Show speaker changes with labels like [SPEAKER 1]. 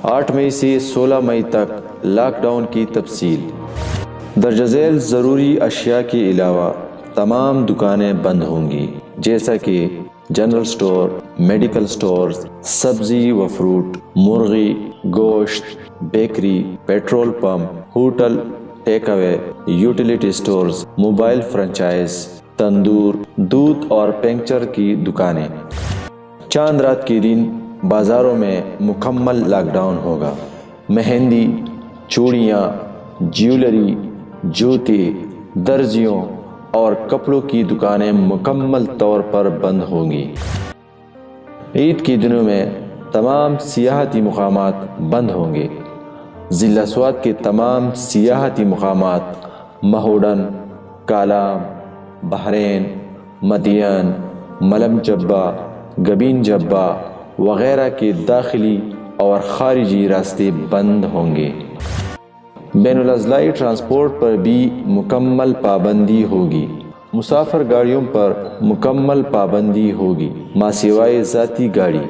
[SPEAKER 1] 8 مئی سے 16 مئی تک lock down کی تفصیل۔ درج ذیل ضروری اشیاء کے علاوہ تمام دکانیں بند ہوں گی، جیسا کہ جنرل سٹور، میڈیکل سٹورز، سبزی و فروٹ، مرغی، گوشت، بیکری، پیٹرول پمپ، ہوٹل، ٹیک اوے، یوٹیلیٹی سٹورز، موبائل فرنچائز، تندور، دودھ اور پنکچر کی دکانیں۔ چاند رات کے دن بازاروں میں مکمل لاک ڈاؤن ہوگا۔ مہندی، چوڑیاں، جیولری، جوتے، درزیوں اور کپڑوں کی دکانیں مکمل طور پر بند ہوں گی۔ عید کے دنوں میں تمام سیاحتی مقامات بند ہوں گے۔ ضلع سوات کے تمام سیاحتی مقامات مہوڈن، کالام، بحرین، مدین، ملم جبہ، گبین جبہ وغیرہ کے داخلی اور خارجی راستے بند ہوں گے۔ بین الاضلاعی ٹرانسپورٹ پر بھی مکمل پابندی ہوگی۔ مسافر گاڑیوں پر مکمل پابندی ہوگی، ماسوائے ذاتی گاڑی۔